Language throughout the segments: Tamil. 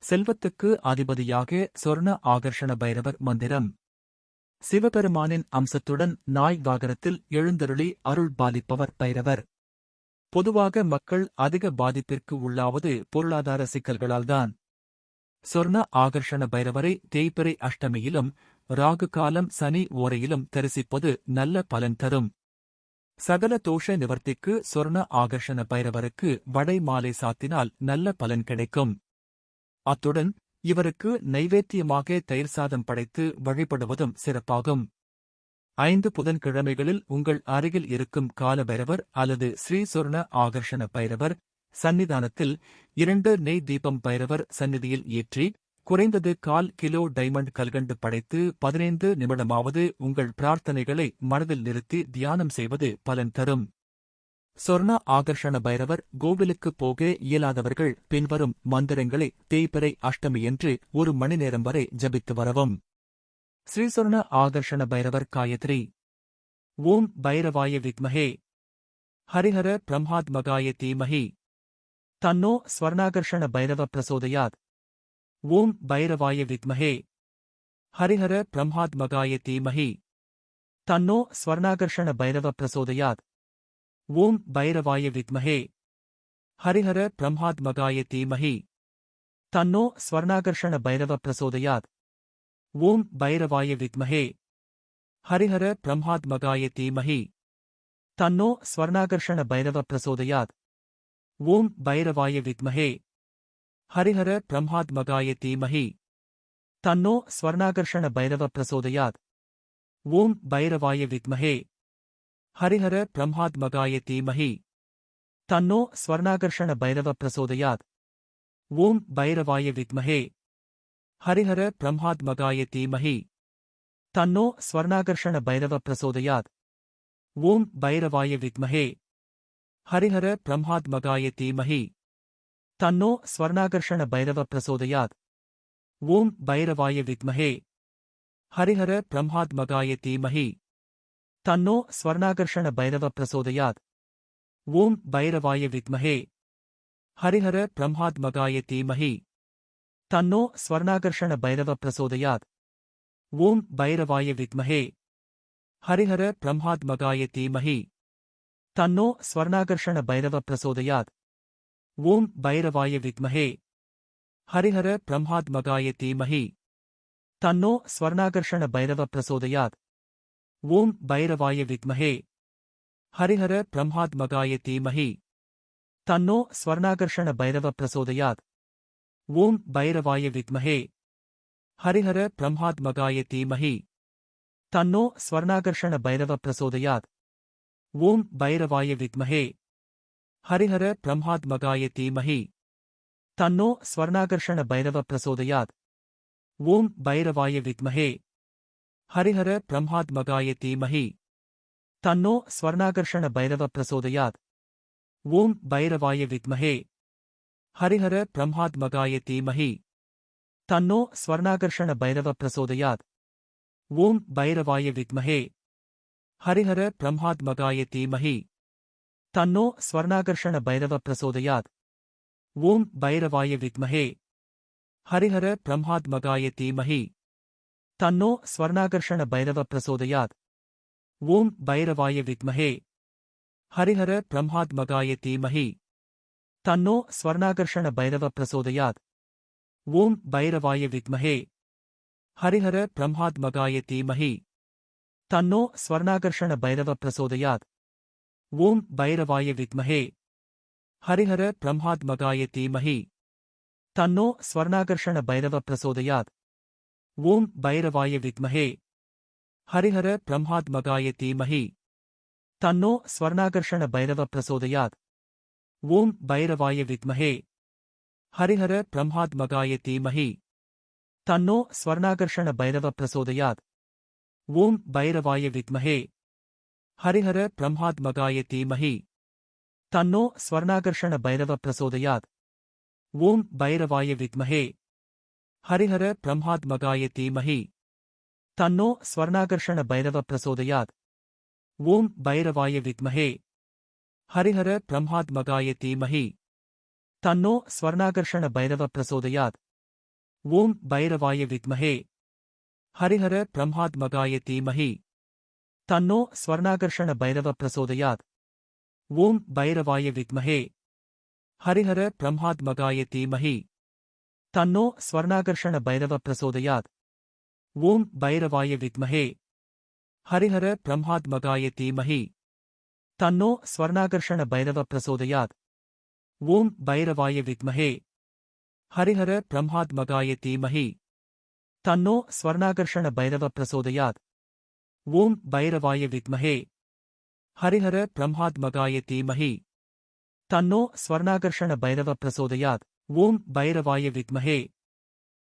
செல்வத்துக்கு அதிபதியாக சொர்ண ஆகர்ஷண பைரவர் மந்திரம். சிவபெருமானின் அம்சத்துடன் நாய் வாகனத்தில் எழுந்தருளி அருள் பாலிப்பவர் பைரவர். பொதுவாக மக்கள் அதிக பாதிப்பிற்கு உள்ளாவது பொருளாதார சிக்கல்களால்தான். சொர்ண ஆகர்ஷண பைரவரை தேய்பிறை அஷ்டமியிலும் ராகு காலம் சனி ஓரையிலும் தரிசிப்பது நல்ல பலன் தரும். சகல தோஷ நிவர்த்திக்கு சொர்ண ஆகர்ஷண பைரவருக்கு வடை மாலை சாத்தினால் நல்ல பலன் கிடைக்கும். அத்துடன் இவருக்கு நைவேத்தியமாக தயிர் சாதம் படைத்து வழிபடுவதும் சிறப்பாகும். 5 புதன்கிழமைகளில் உங்கள் அருகில் இருக்கும் கால பைரவர் அல்லது ஸ்ரீ சொர்ண ஆகர்ஷண பைரவர் சந்நிதானத்தில் 2 நெய் தீபம் பைரவர் சந்நிதியில் ஏற்றி குறைந்தது 1/4 கிலோ டைமண்ட் கல்கண்டு படைத்து 15 நிமிடமாவது உங்கள் பிரார்த்தனைகளை மனதில் நிறுத்தி தியானம் செய்வது பலன் தரும். சொர்ண ஆகர்ஷண பைரவர் கோவிலுக்குப் போக இயலாதவர்கள் பின்வரும் மந்திரங்களை தேய்பிறை அஷ்டமியன்று 1 மணி நேரம் வரை ஜபித்து வரவும். ஸ்ரீ சொர்ண ஆகர்ஷண பைரவர் காயத்ரி. ஓம் பைரவாய வித்மஹே ஹரிஹர பிரம்மாத்மகாய தீமஹி தன்னோ ஸ்வர்ணாகர்ஷண பைரவ பிரசோதயாத். ஓம் பைரவாய வித்மஹே ஹரிஹர பிரம்மாத்மகாய தீமஹி தன்னோ ஸ்வர்ணாகர்ஷண பைரவ பிரசோதயாத். ஓம் பைரவாய வித்மஹே ஹரிஹர பிரம்மாத்மகாய தீமஹி தன்னோ ஸ்வர்ணாகர்ஷண பைரவ பிரசோதயாத். ஓம் பைரவாய வித்மஹே ஹரிஹர பிரம்மாத்மகாய தீமஹி தன்னோ ஸ்வர்ணாகர்ஷண பைரவ பிரசோதயாத். ஓம் பைரவாய வித்மஹே ஹரிஹர பிரம்மாத்மகாய தீமஹி தன்னோ ஸ்வர்ணாகர்ஷண பைரவ பிரசோதயாத். ஓம் பைரவாய வித்மஹே ஹரிஹர பிரம்மாத்மகாய தீமஹி தன்னோ ஸ்வர்ணாகர்ஷண பைரவ பிரசோதயாத். ஓம் பைரவாய வித்மஹே ஹரிஹர பிரம்மாத்மகாய தீமஹி தன்னோ ஸ்வர்ணாகர்ஷண பைரவ பிரசோதயாத். ஓம் பைரவாய வித்மஹே ஹரிஹர பிரம்மாத்மகாய தீமஹி தன்னோ ஸ்வர்ணாகர்ஷண பைரவ பிரசோதயாத். ஓம் பைரவாய வித்மஹே ஹரிஹர பிரம்மாத்மகாய தீமஹி தன்னோ ஸ்வர்ணாகர்ஷண பைரவ பிரசோதயாத். ஓம் பைரவாய வித்மஹே ஹரிஹர பிரம்மாத்மகாய தீமஹி தன்னோ ஸ்வர்ணாகர்ஷண பைரவ பிரசோதயாத். ஓம் பைரவாய வித்மஹே ஹரிஹர பிரம்மாத்மகாய தீமஹி தன்னோ ஸ்வர்ணாகர்ஷண பைரவ பிரசோதயாத். ஓம் பைரவாய வித்மஹே ஹரிஹர பிரம்மாத்மகாய தீமஹி தன்னோ ஸ்வர்ணாகர்ஷண பைரவ பிரசோதயாத். ஓம் பைரவாய வித்மஹே ஹரிஹர பிரம்மாத்மகாய தீமஹி தன்னோ ஸ்வர்ணாகர்ஷண பைரவ பிரசோதயாத். ஓம் பைரவாய வித்மஹே ஹரிஹர பிரம்மாத்மகாய தீமஹி தன்னோ ஸ்வர்ணாகர்ஷண பைரவ பிரசோதயாத். ஓம் பைரவாய வித்மஹே ஹரிஹர பிரம்மாத்மகாய தீமஹி தன்னோ ஸ்வர்ணாகர்ஷண பைரவ பிரசோதயாத். ஓம் பைரவாய வித்மஹே ஹரிஹர பிரம்மாத்மகாய தீமஹி தன்னோ ஸ்வர்ணாகர்ஷண பைரவ பிரசோதயாத். ஓம் பைரவாய வித்மஹே ஹரிஹர பிரம்மாத்மகாய தீமஹி தன்னோ ஸ்வர்ணாகர்ஷண பைரவ பிரசோதயாத். ஓம் பைரவாய வித்மஹே ஹரிஹர பிரம்மாத்மகாய தீமஹி தன்னோ ஸ்வர்ணாகர்ஷண பைரவ பிரசோதயாத். ஓம் பைரவாய வித்மஹே ஹரிஹர பிரம்மாத்மகாய தீமஹி தன்னோ ஸ்வர்ணாகர்ஷண பைரவ பிரசோதயாத். ஓம் பைரவாய வித்மஹே ஹரிஹர பிரம்மாத்மகாய தீமஹி தன்னோ ஸ்வர்ணாகர்ஷண பைரவ பிரசோதயாத். ஓம் பைரவாய வித்மஹே ஹரிஹர பிரம்மாத்மகாய தீமஹி தன்னோ ஸ்வர்ணாகர்ஷண பைரவ பிரசோதயாத். ஓம் பைரவாய வித்மஹே ஹரிஹர பிரம்மாத்மகாய தீமஹி தன்னோ ஸ்வர்ணாகர்ஷண பைரவ பிரசோதயாத். ஓம் பைரவாய வித்மஹே ஹரிஹர பிரம்மாத்மகாய தீமஹி தன்னோ ஸ்வர்ணாகர்ஷண பைரவ பிரசோதயாத். ஓம் பைரவாய வித்மஹே ஹரிஹர பிரம்மாத்மகாய தீமஹி தன்னோ ஸ்வர்ணாகர்ஷண பைரவ பிரசோதயாத். ஓம் பைரவாய வித்மஹே ஹரிஹர பிரம்மாத்மகாய தீமஹி தன்னோ ஸ்வர்ணாகர்ஷண பைரவ பிரசோதயாத். ஓம் பைரவாய வித்மஹே ஹரிஹர பிரம்மாத்மகாய தீமஹி தன்னோ ஸ்வர்ணாகர்ஷண பைரவ பிரசோதயாத். ஓம் பைரவாய வித்மஹே ஹரிஹர பிரம்மாத்மகாய தீமஹி தன்னோ ஸ்வர்ணாகர்ஷண பைரவ பிரசோதயாத். ஓம் பைரவாய வித்மஹே ஹரிஹர பிரம்மாத்மகாய தீமஹி தன்னோ ஸ்வர்ணாகர்ஷண பைரவ பிரசோதயாத் ஓம் பைரவாய வித்மஹே ஹரிஹர பிரம்மாத்மகாய தீமஹி தன்னோ ஸ்வர்ணாகர்ஷண பைரவ பிரசோதயாத் ஓம் பைரவாய வித்மஹே ஹரிஹர பிரம்மாத்மகாய தீமஹி தன்னோ ஸ்வர்ணாகர்ஷண பைரவ பிரசோதயாத் ஓம் பைரவாய வித்மஹே ஹரிஹர பிரம்மாத்மகாய தீமஹி தன்னோ ஸ்வர்ணாகர்ஷண பைரவ பிரசோதயாத் ஓம் பைரவாய வித்மஹே ஹரிஹர பிரம்மாத்மகாய தீமஹி தன்னோ ஸ்வர்ணாகர்ஷண பைரவ பிரசோதயாத் ஓம் பைரவாய வித்மஹே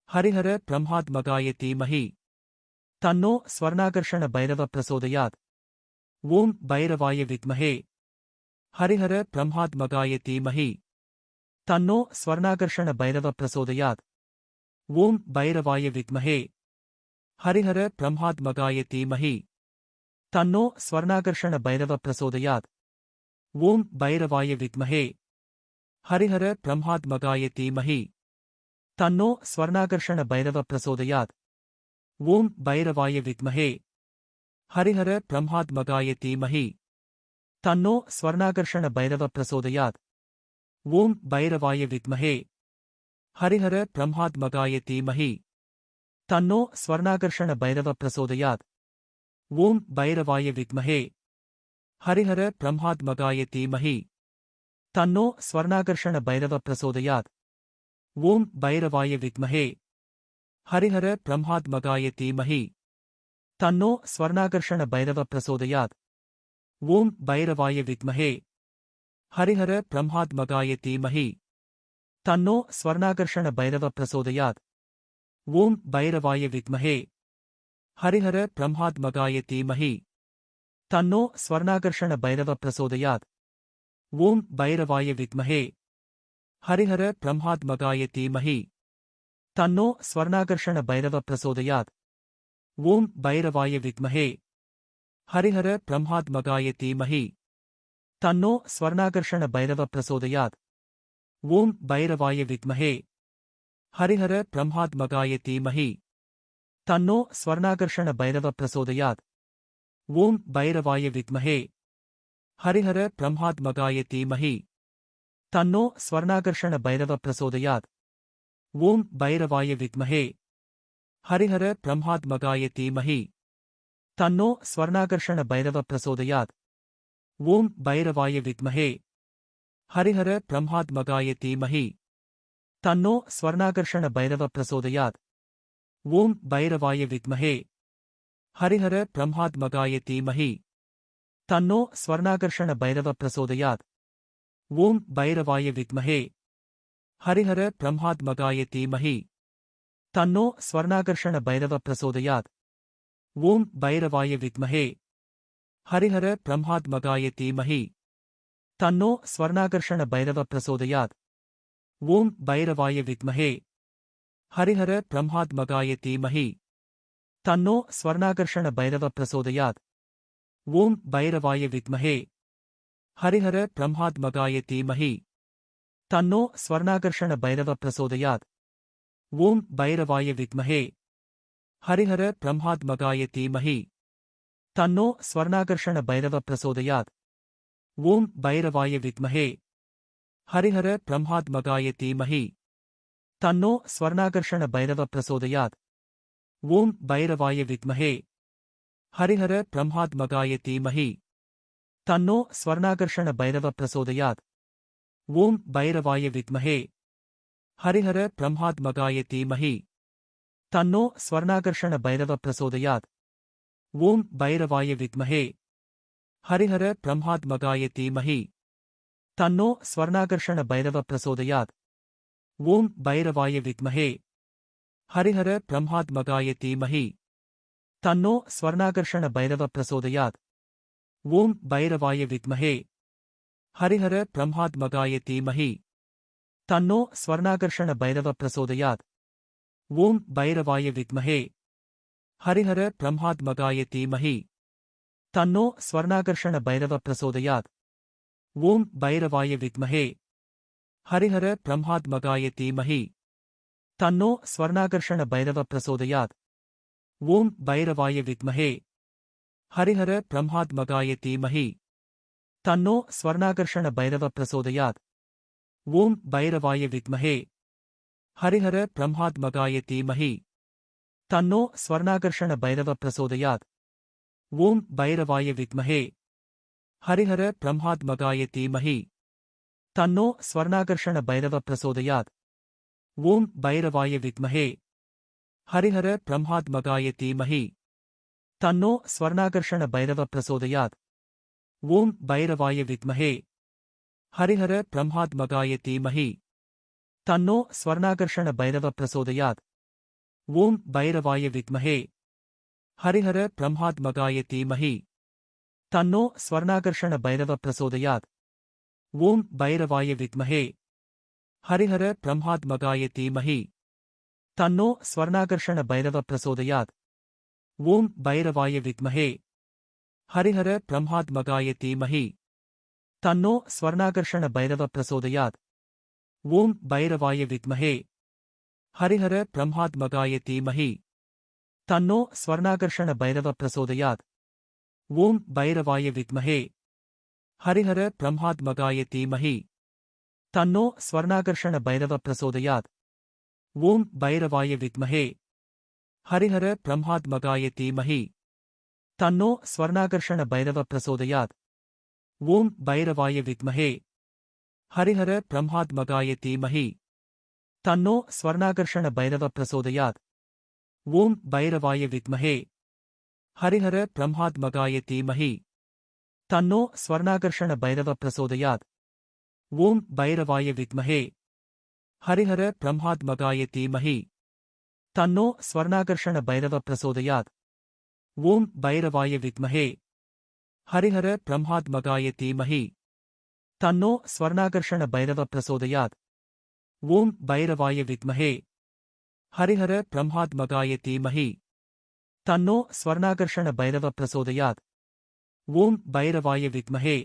ஹரிஹர பிரம்மாத்மகாய தீமஹி தன்னோ ஸ்வர்ணாகர்ஷண பைரவ பிரசோதயாத் ஓம் பைரவாய வித்மஹே ஹரிஹர பிரம்மாத்மகாய தீமஹி தன்னோ ஸ்வர்ணாகர்ஷண பைரவ பிரசோதயாத் ஓம் பைரவாய வித்மஹே ஹரிஹர பிரம்மாத்மகாய தீமஹி தன்னோ ஸ்வர்ணாகர்ஷண பைரவ பிரசோதயாத் ஓம் பைரவாய வித்மஹே ஹரிஹர பிரம்மாத்மகாய தீமஹி தன்னோ ஸ்வர்ணாகர்ஷண பைரவ பிரசோதயாத் ஓம் பைரவாய வித்மஹே ஹரிஹர பிரம்மாத்மகாய தீமஹி தன்னோ ஸ்வர்ணாகர்ஷண பைரவ பிரசோதயாத் ஓம் பைரவாய வித்மஹே ஹரிஹர பிரம்மாத்மகாய தீமஹி தன்னோ ஸ்வர்ணாகர்ஷண பைரவ பிரசோதயாத் ஓம் பைரவாய வித்மஹே ஹரிஹர பிரம்மாத்மகாய தீமஹி தன்னோ ஸ்வர்ணாகர்ஷண பைரவ பிரசோதயாத் ஓம் பைரவாய வித்மஹே ஹரிஹர பிரம்மாத்மகாய தீமஹி தன்னோ ஸ்வர்ணாகர்ஷண பைரவ பிரசோதயாத் ஓம் பைரவாய வித்மஹே ஹரிஹர பிரம்மாத்மகாய தீமஹி தன்னோ ஸ்வர்ணாகர்ஷண பைரவ பிரசோதயாத் ஓம் பைரவாய வித்மஹே ஹரிஹர பிரம்மாத்மகாய தீமஹி தன்னோ ஸ்வர்ணாகர்ஷண பைரவ பிரசோதயாத் ஓம் பைரவாய வித்மஹே ஹரிஹர பிரம்மாத்மகாய தீமஹி தன்னோ ஸ்வர்ணாகர்ஷண பைரவ பிரசோதயாத் ஓம் பைரவாய வித்மஹே ஹரிஹர பிரம்மாத்மகாய தீமஹி தன்னோ ஸ்வர்ணாகர்ஷண பைரவ பிரசோதயாத் ஓம் பைரவாய வித்மஹே ஹரிஹர பிரம்மாத்மகாய தீமஹி தன்னோ ஸ்வர்ணாகர்ஷண பைரவ பிரசோதயாத் ஓம் பைரவாய வித்மஹே ஹரிஹர பிரம்மாத்மகாய தீமஹி தன்னோ ஸ்வர்ணாகர்ஷண பைரவ பிரசோதயாத் ஓம் பைரவாய வித்மஹே ஹரிஹர பிரம்மாத்மகாய தீமஹி தன்னோ ஸ்வர்ணாகர்ஷண பைரவ பிரசோதயாத் ஓம் பைரவாய வித்மஹே ஹரிஹர பிரம்மாத்மகாய தீமஹி தன்னோ ஸ்வர்ணாகர்ஷண பைரவ பிரசோதயாத் ஓம் பைரவாய வித்மஹே ஹரிஹர பிரம்மாத்மகாய தீமஹி தன்னோ ஸ்வர்ணாகர்ஷண பைரவ பிரசோதயாத் ஓம் பைரவாய வித்மஹே ஹரிஹர பிரம்மாத்மகாய தீமஹி தன்னோ ஸ்வர்ணாகர்ஷண பைரவ பிரசோதயாத் ஓம் பைரவாய வித்மஹே ஹரிஹர பிரம்மாத்மகாய தீமஹி தன்னோ ஸ்வர்ணாகர்ஷண பைரவ பிரசோதயாத் ஓம் பைரவாய வித்மஹே ஹரிஹர பிரம்மாத்மகாய தீமஹி தன்னோ ஸ்வர்ணாகர்ஷண பைரவ பிரசோதயாத் ஓம் பைரவாய வித்மஹே ஹரிஹர பிரம்மாத்மகாய தீமஹி தன்னோ ஸ்வர்ணாகர்ஷண பைரவ பிரசோதயாத் ஓம் பைரவாய வித்மஹே ஹரிஹர பிரம்மாத்மகாய தீமஹி தன்னோ ஸ்வர்ணாகர்ஷண பைரவ பிரசோதயாத் ஓம் பைரவாய வித்மஹே ஹரிஹர பிரம்மாத்மகாய தீமஹி தன்னோ ஸ்வர்ணாகர்ஷண பைரவ பிரசோதயாத் ஓம் பைரவாய வித்மஹே ஹரிஹர பிரம்மாத்மகாய தீமஹி தன்னோ ஸ்வர்ணாகர்ஷண பைரவ பிரசோதயாத் ஓம் பைரவாய வித்மஹே ஹரிஹர பிரம்மாத்மகாய தீமஹி தன்னோ ஸ்வர்ணாகர்ஷண பைரவ பிரசோதயாத் ஓம் பைரவாய வித்மஹே ஹரிஹர பிரம்மாத்மகாய தீமஹி தன்னோ ஸ்வர்ணாகர்ஷண பைரவ பிரசோதயாத் ஓம் பைரவாய வித்மஹே ஹரிஹர பிரம்மாத்மகாய தீமஹி தன்னோ ஸ்வர்ணாகர்ஷண பைரவ பிரசோதயாத் ஓம் பைரவாய வித்மஹே ஹரிஹர பிரம்மாத்மகாய தீமஹி தன்னோ ஸ்வர்ணாகர்ஷண பைரவ பிரசோதயாத் ஓம் பைரவாய வித்மஹே ஹரிஹர பிரம்மாத்மகாய தீமஹி தன்னோ ஸ்வர்ணாகர்ஷண பைரவ பிரசோதயாத் ஓம் பைரவாய வித்மஹே ஹரிஹர பிரம்மாத்மகாய தீமஹி तन्नो स्वर्णाकर्षण भैरव प्रचोदयात्। ओम भैरवाय विद्महे हरिहर ब्रह्मात्मकाय धीमहि तन्नो स्वर्णाकर्षण भैरव प्रचोदयात्। ओम भैरवाय विद्महे हरिहर ब्रह्मात्मकाय धीमहि तन्नो स्वर्णाकर्षण भैरव प्रचोदयात्। ओम भैरवाय विद्महे हरिहर ब्रह्मात्मकाय धीमहि तन्नो स्वर्णाकर्षण भैरव प्रचोदयात्। ओम भैरवाय विद्महे हरिहर ब्रह्मात्मकाय धीमहि तन्नो स्वर्णाकर्षण भैरव प्रचोदयात्। ओम भैरवाय विद्महे हरिहर ब्रह्मात्मकाय धीमहि तन्नो स्वर्णाकर्षण भैरव प्रचोदयात्। ओम भैरवाय विद्महे हरिहर ब्रह्मात्मकाय धीमहि तन्नो स्वर्णाकर्षण भैरव प्रचोदयात्। ओम भैरवाय विद्महे हरिहर ब्रह्मात्मकाय धीमहि तन्नो स्वर्णाकर्षण भैरव प्रचोदयात्। ओम भैरवाय विद्महे हरिहर ब्रह्मात्मकाय धीमहि तन्नो स्वर्णाकर्षण भैरव प्रचोदयात्। ओम भैरवाय विद्महे हरिहर ब्रह्मात्मकाय धीमहि तन्नो स्वर्णाकर्षण भैरव प्रचोदयात्। ओम भैरवाय विद्महे हरिहर ब्रह्मात्मकाय धीमहि तन्नो स्वर्णाकर्षण भैरव प्रचोदयात्। ओम भैरवाय विद्महे हरिहर ब्रह्मात्मकाय धीमहि तन्नो स्वर्णाकर्षण भैरव प्रचोदयात्। ओम भैरवाय विद्महे हरिहर ब्रह्मात्मकाय धीमहि तन्नो स्वर्णाकर्षण भैरव प्रचोदयात्। ओम भैरवाय विद्महे हरिहर ब्रह्मात्मकाय धीमहि तन्नो स्वर्णाकर्षण भैरव प्रचोदयात्। ओम भैरवाय विद्महे हरिहर ब्रह्मात्मकाय धीमहि तन्नो स्वर्णाकर्षण भैरव प्रचोदयात्। ओम भैरवाय विद्महे हरिहर ब्रह्मात्मकाय धीमहि तन्नो स्वर्णाकर्षण भैरव प्रचोदयात्। ओम भैरवाय विद्महे हरिहर ब्रह्मात्मकाय धीमहि तन्नो स्वर्णाकर्षण भैरव प्रचोदयात्। ओम भैरवाय विद्महे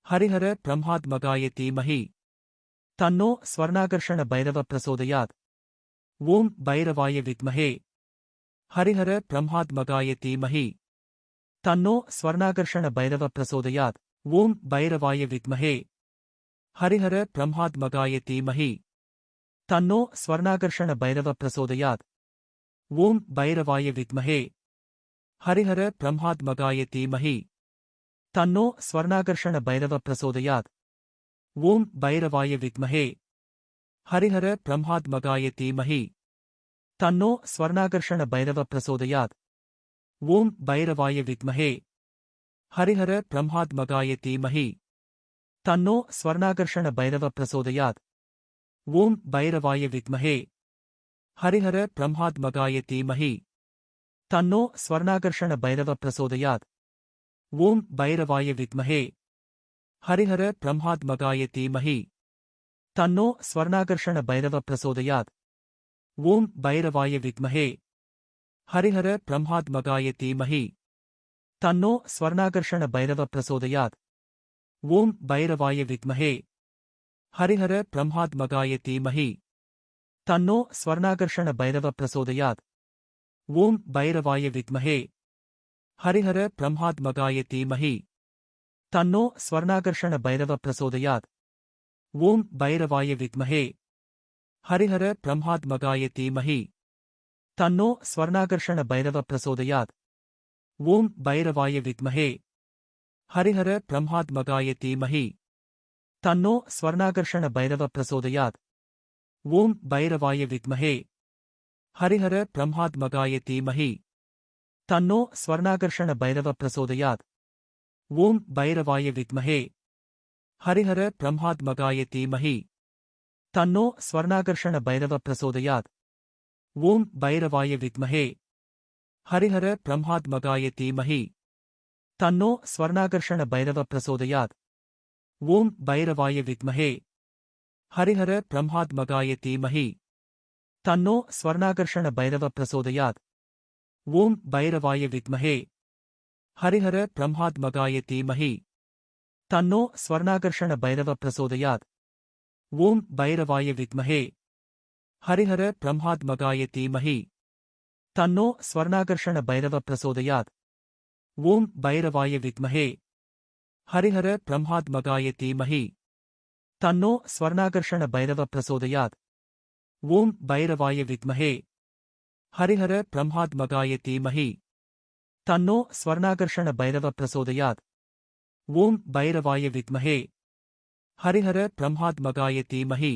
हरिहर ब्रह्मात्मकाय धीमहि तन्नो स्वर्णाकर्षण भैरव प्रचोदयात्। ओम भैरवाय विद्महे हरिहर ब्रह्मात्मकाय धीमहि तन्नो स्वर्णाकर्षण भैरव प्रचोदयात्। ओम भैरवाय विद्महे हरिहर ब्रह्मात्मकाय धीमहि तन्नो स्वर्णाकर्षण भैरव प्रचोदयात्। ओम भैरवाय विद्महे हरिहर ब्रह्मात्मकाय धीमहि तन्नो स्वर्णाकर्षण भैरव प्रचोदयात्। ओम भैरवाय विद्महे हरिहर ब्रह्मात्मकाय धीमहि तन्नो स्वर्णाकर्षण भैरव प्रचोदयात्। ओम भैरवाय विद्महे हरिहर ब्रह्मात्मकाय धीमहि तन्नो स्वर्णाकर्षण भैरव प्रचोदयात्। ओम भैरवाय विद्महे हरिहर ब्रह्मात्मकाय धीमहि तन्नो स्वर्णाकर्षण भैरव प्रचोदयात्। ओम भैरवाय विद्महे हरिहर ब्रह्मात्मकाय धीमहि तन्नो स्वर्णाकर्षण भैरव प्रचोदयात्। ओम भैरवाय विद्महे हरिहर ब्रह्मात्मकाय धीमहि तन्नो स्वर्णाकर्षण भैरव प्रचोदयात्। ओम भैरवाय विद्महे हरिहर ब्रह्मात्मकाय धीमहि तन्नो स्वर्णाकर्षण भैरव प्रचोदयात्। ओम भैरवाय विद्महे हरिहर ब्रह्मात्मकाय धीमहि तन्नो स्वर्णाकर्षण भैरव प्रचोदयात्। ओम भैरवाय विद्महे हरिहर ब्रह्मात्मकाय धीमहि तन्नो स्वर्णाकर्षण भैरव प्रचोदयात्। ओम भैरवाय विद्महे हरिहर ब्रह्मात्मकाय धीमहि तन्नो स्वर्णाकर्षण भैरव प्रचोदयात्। ओम भैरवाय विद्महे हरिहर ब्रह्मात्मकाय धीमहि तन्नो स्वर्णाकर्षण भैरव प्रचोदयात्। ओम भैरवाय विद्महे हरिहर ब्रह्मात्मकाय धीमहि तन्नो स्वर्णाकर्षण भैरव प्रचोदयात्। ओम भैरवाय विद्महे हरिहर ब्रह्मात्मकाय धीमहि तन्नो स्वर्णाकर्षण भैरव प्रचोदयात्। ओम भैरवाय विद्महे हरिहर ब्रह्मात्मकाय धीमहि तन्नो स्वर्णाकर्षण भैरव प्रचोदयात्। ओम भैरवाय विद्महे हरिहर ब्रह्मात्मकाय धीमहि तन्नो स्वर्णाकर्षण भैरव प्रचोदयात्। ओम भैरवाय विद्महे हरिहर ब्रह्मात्मकाय धीमहि तन्नो स्वर्णाकर्षण भैरव प्रचोदयात्। ओम भैरवाय विद्महे हरिहर ब्रह्मात्मकाय धीमहि तन्नो स्वर्णाकर्षण भैरव प्रचोदयात्। ओम भैरवाय विद्महे हरिहर ब्रह्मात्मकाय धीमहि तन्नो स्वर्णाकर्षण भैरव प्रचोदयात्। ओम भैरवाय विद्महे हरिहर ब्रह्मात्मकाय धीमहि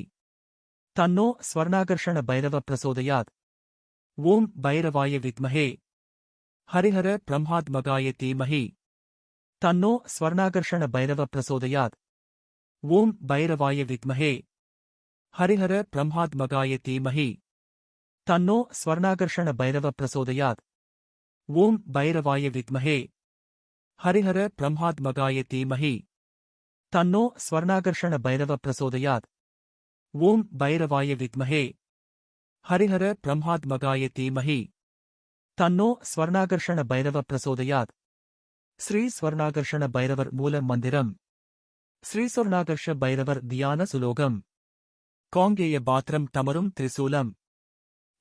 तन्नो स्वर्णाकर्षण भैरव प्रचोदयात्। ओम भैरवाय विद्महे हरिहर ब्रह्मात्मकाय धीमहि तन्नो स्वर्णाकर्षण भैरव प्रचोदयात्। ओम भैरवाय विद्महे हरिहर ब्रह्मात्मकाय धीमहि तन्नो स्वर्णाकर्षण भैरव प्रचोदयात्। ओम भैरवाय विद्महे हरिहर ब्रह्मात्मकाय धीमहि तन्नो स्वर्णाकर्षण भैरव प्रचोदयात्। ओम भैरवाय विद्महे हरिहर ब्रह्मात्मकाय धीमहि तन्नो स्वर्णाकर्षण भैरव प्रचोदयात्। श्री स्वर्णाकर्षण भैरवर मूल मंदिरम। श्री स्वर्णाकर्ष भैरवर ध्यान सुलोकम। कांगेय पात्रम तमरुम त्रिशूलम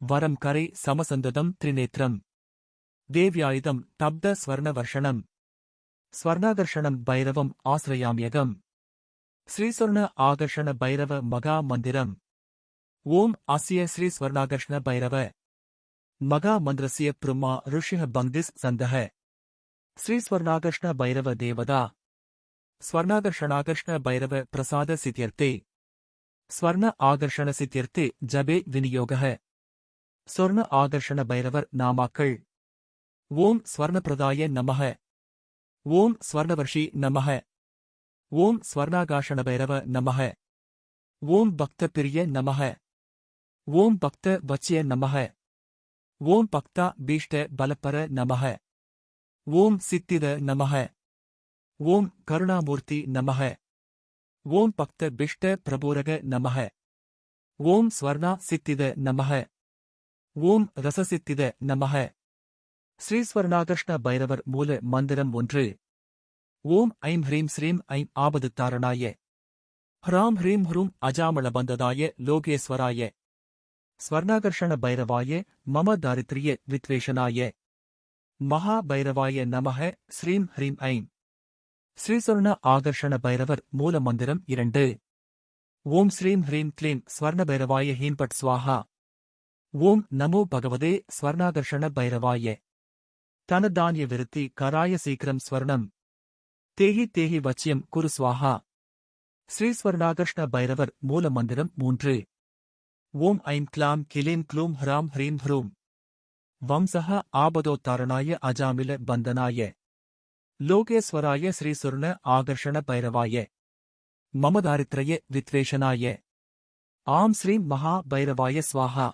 वरम करे समसंददम त्रिनेत्रम देव्यायुधम तब्द स्वर्णवर्षणम स्वर्णाकर्षणम भैरवम आश्रयाम्यगम। श्रीस्वर्ण आकर्षण भैरव मगा मंदिरम। ओम अस्य श्री स्वर्णाकर्षण भैरव मगा मंद्रस्य ब्रह्मा ऋषिः बंदिस संदः। श्री स्वर्णाकर्षण भैरव देवता स्वर्णाकर्षणाकर्षण भैरव प्रसाद सिद्ध्यर्थे स्वर्ण आकर्षण सिद्ध्यर्थे जबे विनियोगः। स्वर्ण आकर्षण भैरवर नामाक्कल। ओम स्वर्णप्रदाय नमः। ओम स्वर्णवर्षि नमः। ओम स्वर्णाकाशण भैरव नमः। ओम भक्तप्रिय नमः। ओम भक्त वच्य नमः। ओम भक्ता भीष्ट बलपर नमः। ओम सिद्धिद नमः। ओम करुणामूर्ति नमः। ओम भक्त बिष्ट प्रबोरग नमः। ओम स्वर्णा सिद्धिद नमः। ओम रससिद्धिद नमः। श्री स्वर्णाकर्षण भैरवर मूल मंदिरम ஒன்று। ओम ऐं ह्रीं श्रीं ऐं आबदुत्तारणाय ह्रां ह्रीं ह्रूं अजामलबन्धनाय लोकेश्वराय स्वर्णाकर्षण भैरवाय मम दारिद्र्य विद्वेषणाय महाभैरवाय नमः। श्रीं ह्रीं ऐं श्री स्वर्ण आकर्षण भैरवर मूल मंदिरम 2। ओम श्रीं ह्रीं क्लीं स्वर्णभैरवाय हींपट स्वाहा। ओम नमो भगवते स्वर्णाकर्षण भैरवाय तनदान्य विरुति कराय शीघ्रं स्वर्णम तेहि तेहि वच्यम कुरु स्वाहा। श्री स्वर्णाकर्षण भैरवर मूल मंदिरम 3। ओम ऐं क्लां किलीं क्लूं ह्रां ह्रीं ह्रूं वंसः आबदोत्तारणाय अजामिल बंधनाय लोकेश्वराय श्री स्वर्ण आकर्षण भैरवाय मम दारिद्र्य विद्वेषणाय आं श्रीं महाभैरवाय स्वाहा।